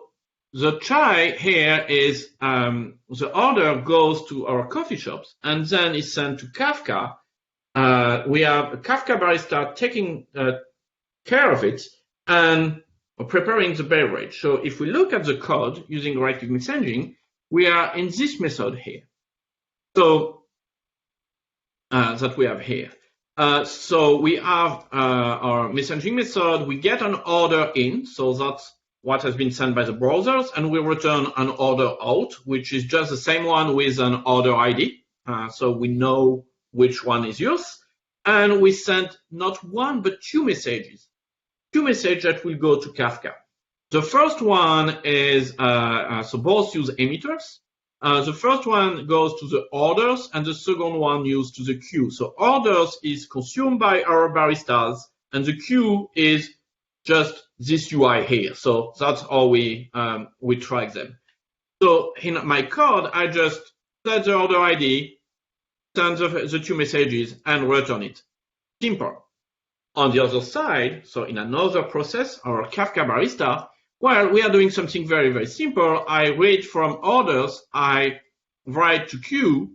the chai here is the order goes to our coffee shops and then is sent to Kafka. We have a Kafka barista taking care of it and preparing the beverage. So if we look at the code using reactive messaging, we are in this method here. So that we have here. So we have our messaging method. We get an order in, so that's what has been sent by the browsers, and we return an order out, which is just the same one with an order ID. So we know which one is yours. And we send not one, but two messages. Two messages that will go to Kafka. The first one is, so both use emitters. The first one goes to the orders, and the second one used to the queue. So orders is consumed by our baristas, and the queue is just this UI here. So that's how we track them. So in my code, I just set the order ID, send the two messages, and return it. Simple. On the other side, so in another process, our Kafka barista, well, we are doing something very simple. I read from orders, I write to queue.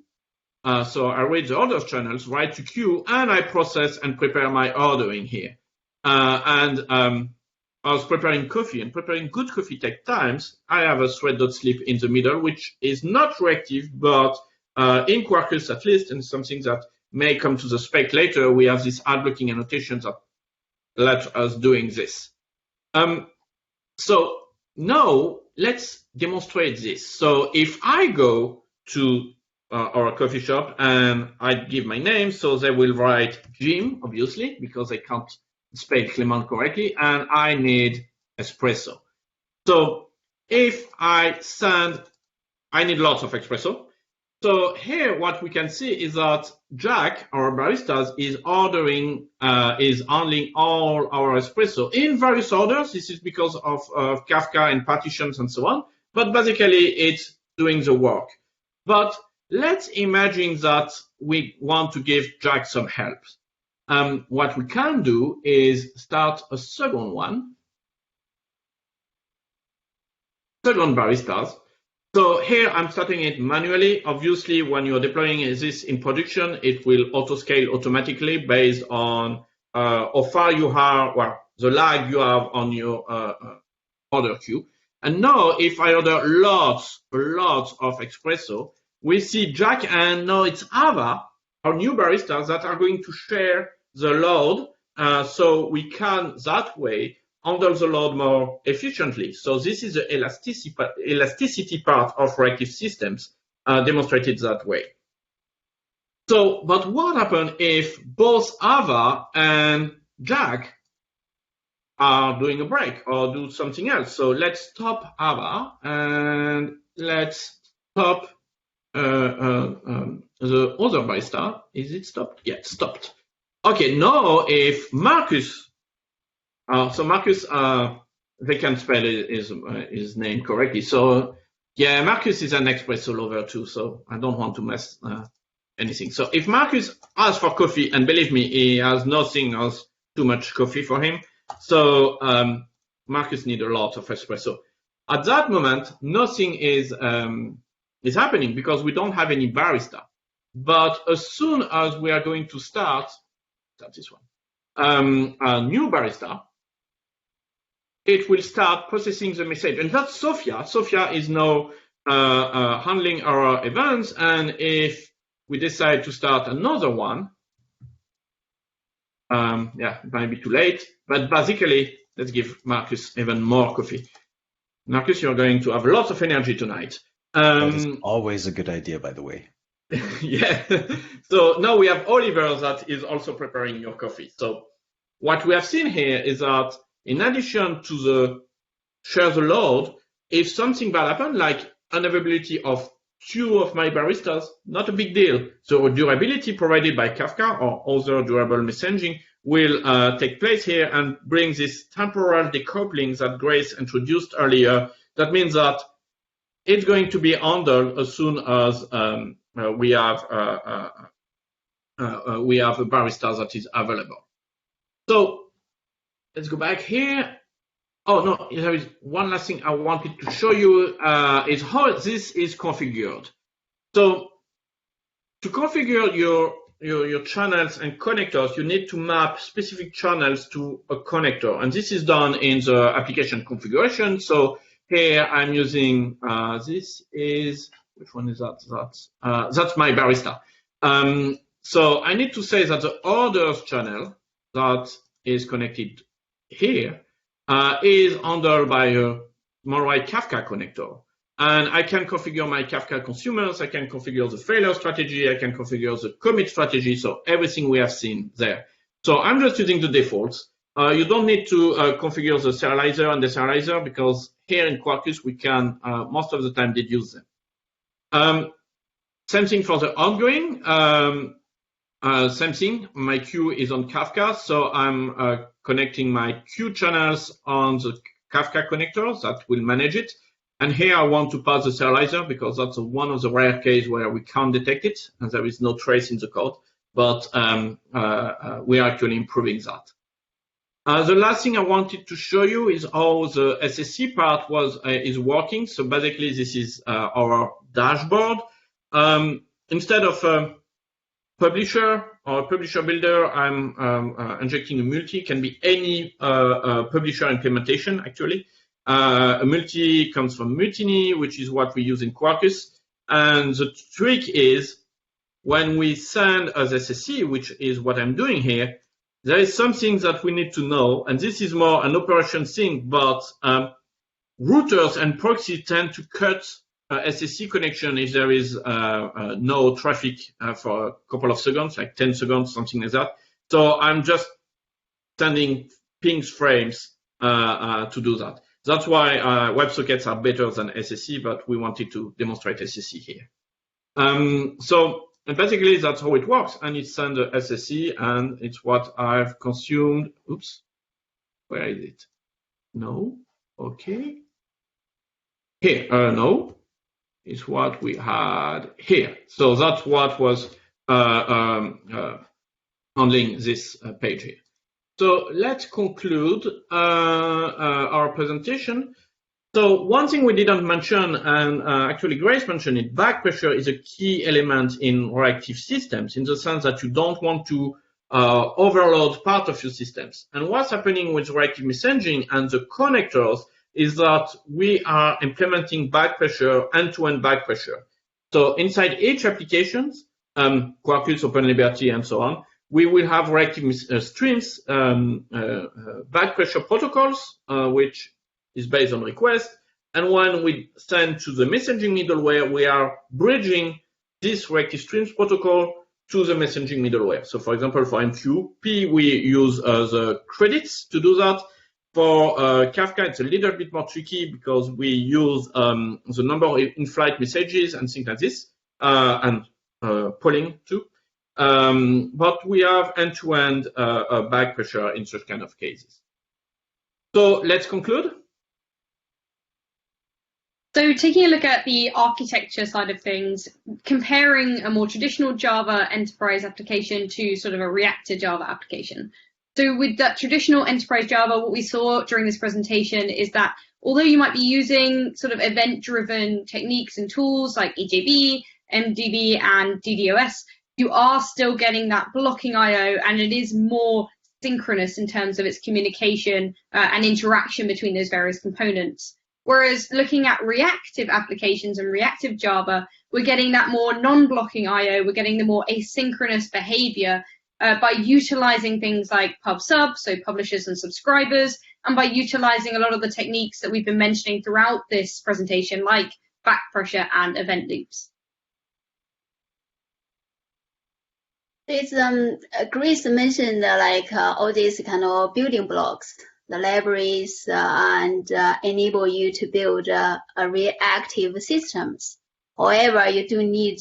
So I read the orders channels, write to queue, and I process and prepare my ordering here. I was preparing coffee, and preparing good coffee takes time. I have a thread.sleep in the middle, which is not reactive, but in Quarkus at least, and something that may come to the spec later, we have this ad blocking annotation that let us doing this. So now let's demonstrate this. So if I go to our coffee shop and I give my name, so they will write Jim, obviously, because I can't spell Clément correctly, and I need espresso. So if I need lots of espresso. So here what we can see is that Jack, our baristas, is handling all our espresso in various orders. This is because of Kafka and partitions and so on, but basically it's doing the work. But let's imagine that we want to give Jack some help. What we can do is start a second baristas. So here I'm starting it manually. Obviously, when you're deploying this in production, it will auto-scale automatically based on how far you are, well, the lag you have on your order queue. And now if I order lots of espresso, we see Jack and now it's Ava, our new baristas, that are going to share the load. So we can that way handle the load more efficiently. So this is the elasticity part of reactive systems demonstrated that way. So, but what happens if both Ava and Jack are doing a break or do something else? So let's stop Ava and let's stop the other barista. Is it stopped? Yeah, stopped. Okay, now if Marcus, so Marcus they can spell his name correctly. So yeah, Marcus is an espresso lover too, so I don't want to mess anything. So if Marcus asks for coffee, and believe me, he has nothing else too much coffee for him. So Marcus needs a lot of espresso. At that moment, nothing is happening because we don't have any barista. But as soon as we are going to start, that's this one, a new barista, it will start processing the message. And that's Sophia. Sophia is now handling our events. And if we decide to start another one, yeah, it might be too late. But basically, let's give Marcus even more coffee. Marcus, you're going to have lots of energy tonight. That is always a good idea, by the way. Yeah. So now we have Oliver that is also preparing your coffee. So what we have seen here is that in addition to the share the load, if something bad happens, like unavailability of 2 of my baristas, not a big deal. So durability provided by Kafka or other durable messaging will take place here and bring this temporal decoupling that Grace introduced earlier. That means that it's going to be handled as soon as we have a barista that is available. So let's go back here. Oh no, there is one last thing I wanted to show you is how this is configured. So to configure your channels and connectors, you need to map specific channels to a connector, and this is done in the application configuration. So here I'm using this is, which one is that? That's my barista. So I need to say that the orders channel that is connected here is handled by a Molrite Kafka connector. And I can configure my Kafka consumers, I can configure the failure strategy, I can configure the commit strategy, so everything we have seen there. So I'm just using the defaults. You don't need to configure the serializer and deserializer because here in Quarkus we can most of the time deduce them. Same thing for the outgoing. Same thing, my queue is on Kafka, so I'm connecting my queue channels on the Kafka connector that will manage it. And here I want to pass the serializer because that's one of the rare cases where we can't detect it and there is no trace in the code, but we are actually improving that. The last thing I wanted to show you is how the SSC part is working. So basically this is our dashboard. Instead of publisher or publisher builder, I'm injecting a multi. It can be any publisher implementation actually. A multi comes from Mutiny, which is what we use in Quarkus. And the trick is when we send as SSC, which is what I'm doing here, there is something that we need to know, and this is more an operation thing, but routers and proxy tend to cut SSC connection if there is no traffic for a couple of seconds, like 10 seconds, something like that. So I'm just sending pings frames to do that. That's why WebSockets are better than SSC, but we wanted to demonstrate SSC here. And basically that's how it works, and it's sent the SSC, and it's what I've consumed. Oops, where is it? No, okay. Here, no, is what we had here. So that's what was handling this page here. So let's conclude our presentation. So one thing we didn't mention, and actually Grace mentioned it, back pressure is a key element in reactive systems in the sense that you don't want to overload part of your systems. And what's happening with reactive messaging and the connectors is that we are implementing back pressure, end-to-end back pressure. So inside each application, Quarkus, OpenLiberty, and so on, we will have reactive streams, back pressure protocols, which is based on request. And when we send to the messaging middleware, we are bridging this reactive streams protocol to the messaging middleware. So for example, for MQP, we use the credits to do that. For Kafka, it's a little bit more tricky because we use the number of in-flight messages and things like this, and polling too. But we have end-to-end back pressure in such kind of cases. So let's conclude. So taking a look at the architecture side of things, comparing a more traditional Java enterprise application to sort of a reactive Java application. So with that traditional enterprise Java, what we saw during this presentation is that although you might be using sort of event-driven techniques and tools like EJB, MDB, and DDoS, you are still getting that blocking I/O, and it is more synchronous in terms of its communication and interaction between those various components. Whereas looking at reactive applications and reactive Java, we're getting that more non-blocking I/O, we're getting the more asynchronous behavior by utilizing things like pub/sub, so publishers and subscribers, and by utilizing a lot of the techniques that we've been mentioning throughout this presentation, like back pressure and event loops. It's Grace mentioned like all these kind of building blocks, the libraries, and enable you to build a reactive systems. However, you do need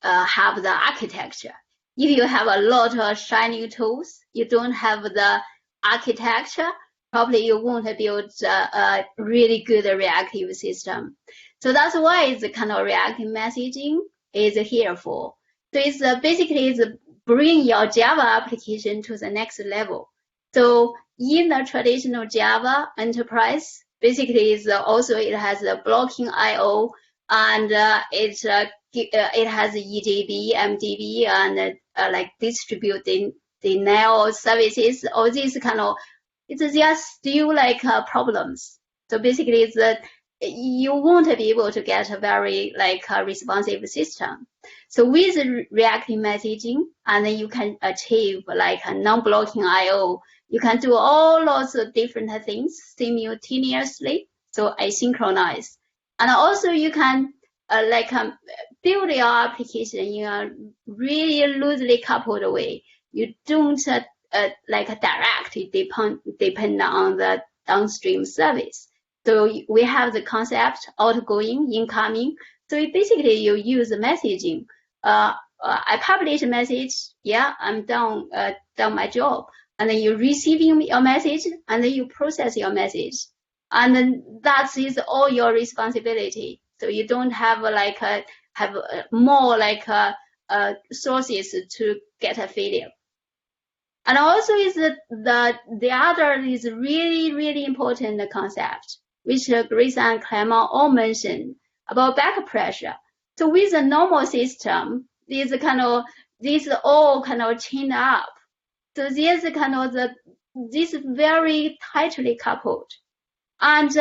have the architecture. If you have a lot of shiny tools, you don't have the architecture, probably you won't build a really good reactive system. So that's why the kind of reactive messaging is here for. So it's basically it's bring your Java application to the next level. So in the traditional Java enterprise, basically it's also it has a blocking I/O, and it has EJB, MDB, and like distributed denial services. All these kind of it's just still like problems. So basically, it's you won't be able to get a very like responsive system. So with reactive messaging, and then you can achieve like a non-blocking I/O. You can do all lots of different things simultaneously, so asynchronous. And also you can build your application in a really loosely coupled way. You don't directly depend on the downstream service. So we have the concept outgoing, incoming. So basically you use messaging. I publish a message, yeah, I'm done my job. And then you're receiving your message, and then you process your message. And then that is all your responsibility. So you don't have more sources to get a failure. And also is the other is really, really important concept, which Grace and Clement all mentioned about back pressure. So with a normal system, these all kind of chain up. So there's this very tightly coupled. And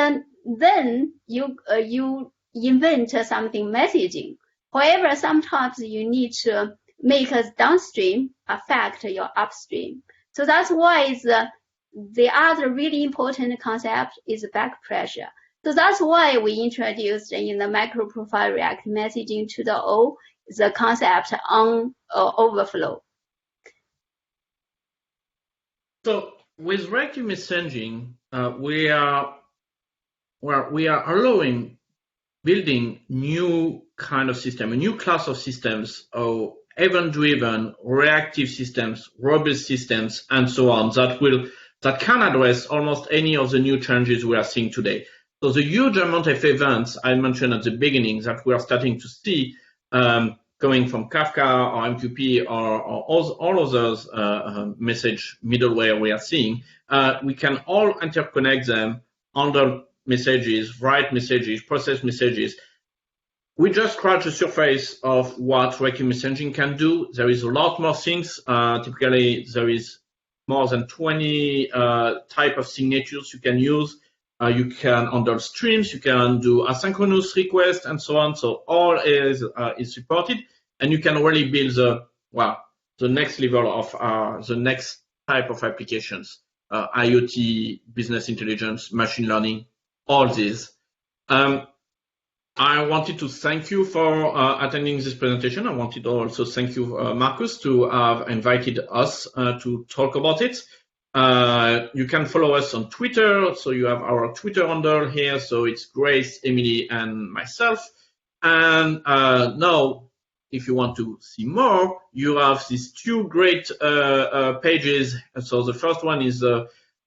then you invent something messaging. However, sometimes you need to make a downstream affect your upstream. So that's why the other really important concept is back pressure. So that's why we introduced in the MicroProfile Reactive Messaging 2.0 the concept on overflow. So with reactive messaging, we are allowing building new kind of system, a new class of systems, or event-driven, reactive systems, robust systems, and so on, that can address almost any of the new challenges we are seeing today. So the huge amount of events I mentioned at the beginning that we are starting to see going from Kafka or MQP or all of those message middleware we are seeing, we can all interconnect them under messages, write messages, process messages. We just scratched the surface of what reactive messaging can do. There is a lot more things. Typically, there is more than 20 type of signatures you can use. You can handle streams, you can do asynchronous requests, and so on. So all is supported, and you can really build the next level of the next type of applications, IoT, business intelligence, machine learning, all these. I wanted to thank you for attending this presentation. I wanted to also thank you, Marcus, to have invited us to talk about it. You can follow us on Twitter. So you have our Twitter handle here. So it's Grace, Emily, and myself. And now, if you want to see more, you have these two great pages. So the first one is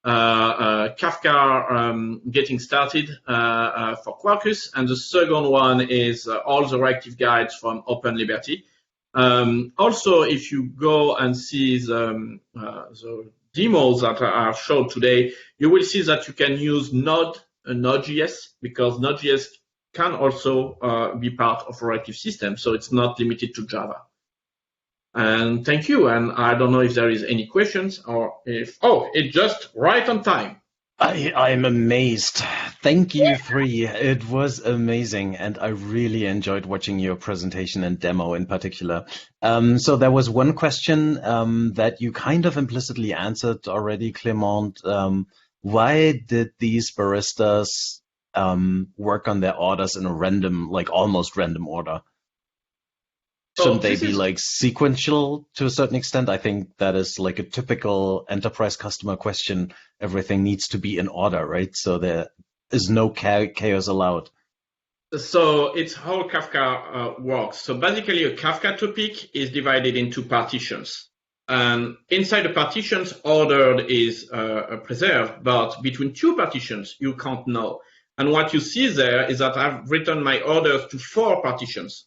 Kafka getting started for Quarkus, and the second one is all the reactive guides from Open Liberty. Also, if you go and see the demos that are shown today, you will see that you can use Node.js, because Node.js can also be part of a reactive system, so it's not limited to Java. And thank you. And I don't know if there is any questions or if, it's just right on time. I'm amazed. Thank you three. It was amazing, and I really enjoyed watching your presentation and demo in particular. So there was one question that you kind of implicitly answered already, Clement. Why did these baristas work on their orders in a random, like almost random order? Shouldn't they be like sequential to a certain extent? I think that is like a typical enterprise customer question. Everything needs to be in order, right? So there is no chaos allowed. So it's how Kafka works. So basically a Kafka topic is divided into partitions. And inside the partitions, ordered is preserved, but between two partitions, you can't know. And what you see there is that I've written my orders to 4 partitions.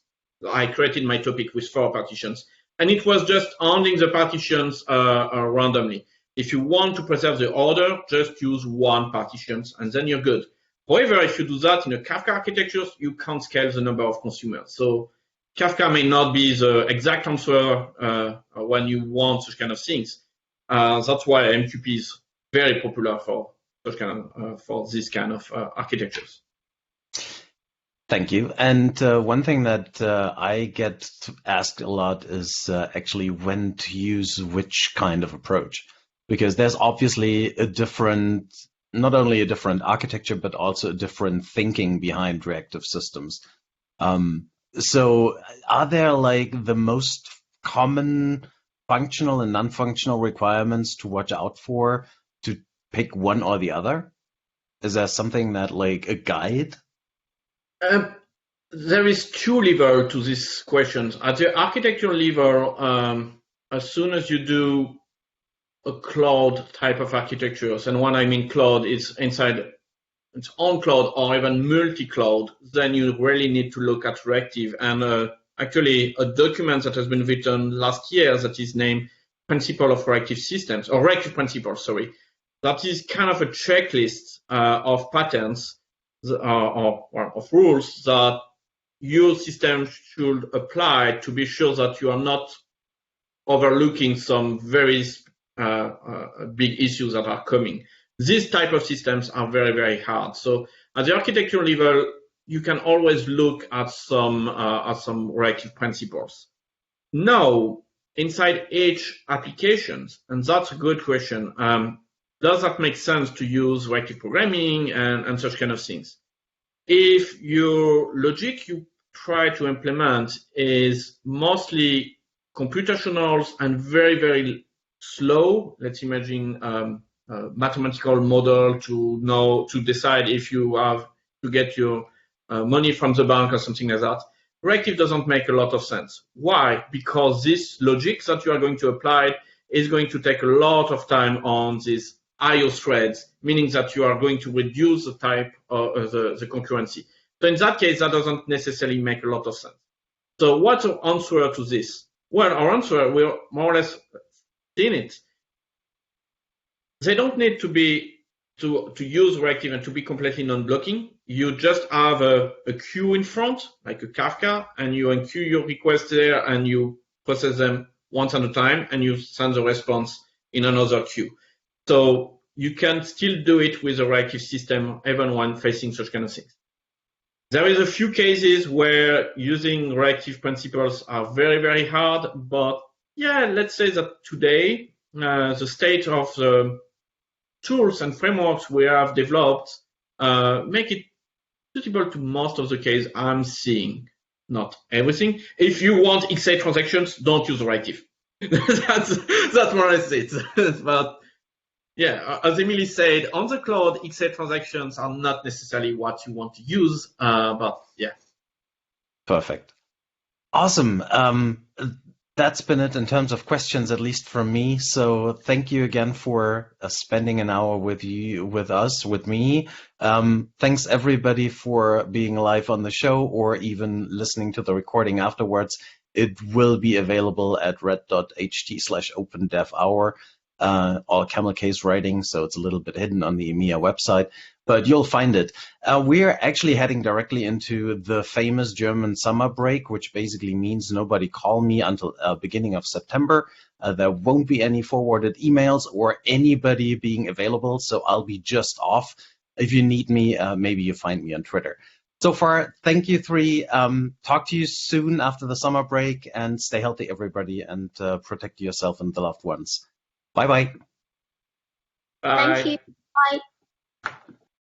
I created my topic with 4 partitions, and it was just handling the partitions randomly. If you want to preserve the order, just use 1 partition, and then you're good. However, if you do that in a Kafka architecture, you can't scale the number of consumers. So Kafka may not be the exact answer when you want such kind of things. That's why MQP is very popular for such kind of, for this kind of architectures. Thank you. And one thing that I get asked a lot is actually when to use which kind of approach, because there's obviously a different, not only a different architecture, but also a different thinking behind reactive systems. So are there like the most common functional and non-functional requirements to watch out for to pick one or the other? Is there something that like a guide? There is 2 levels to these questions. At the architectural level, as soon as you do a cloud type of architectures, and when I mean cloud, it's inside its own cloud or even multi-cloud, then you really need to look at reactive. And actually, a document that has been written last year that is named Principle of Reactive Systems, or Reactive Principles, sorry. That is kind of a checklist of patterns or of rules that your system should apply to be sure that you are not overlooking some very big issues that are coming. These type of systems are very, very hard. So at the architectural level, you can always look at some reactive principles. Now, inside each applications, and that's a good question, does that make sense to use reactive programming and such kind of things? If your logic you try to implement is mostly computational and very, very slow, let's imagine a mathematical model to decide if you have to get your money from the bank or something like that, reactive doesn't make a lot of sense. Why? Because this logic that you are going to apply is going to take a lot of time on these IO threads, meaning that you are going to reduce the type of the concurrency. So in that case, that doesn't necessarily make a lot of sense. So what's our answer to this? Well, our answer, we're more or less seen it. They don't need to be to use reactive and to be completely non-blocking. You just have a queue in front, like a Kafka, and you enqueue your requests there, and you process them once at a time, and you send the response in another queue. So you can still do it with a reactive system, even when facing such kind of things. There is a few cases where using reactive principles are very, very hard, but yeah, let's say that today, the state of the tools and frameworks we have developed make it suitable to most of the cases I'm seeing. Not everything. If you want XA transactions, don't use reactive. that's more or less it. But yeah, as Emily said, on the cloud, XA transactions are not necessarily what you want to use, but yeah. Perfect. Awesome. that's been it in terms of questions, at least from me. So thank you again for spending an hour with me. Thanks everybody for being live on the show or even listening to the recording afterwards. It will be available at red.ht/OpenDevHour, all camel case writing, so it's a little bit hidden on the EMEA website, but you'll find it. We're actually heading directly into the famous German summer break, which basically means nobody call me until beginning of September. There won't be any forwarded emails or anybody being available, so I'll be just off. If you need me, maybe you find me on Twitter. So far, thank you three. Talk to you soon after the summer break, and stay healthy, everybody, and protect yourself and the loved ones. Bye-bye. Bye. Thank you. Bye.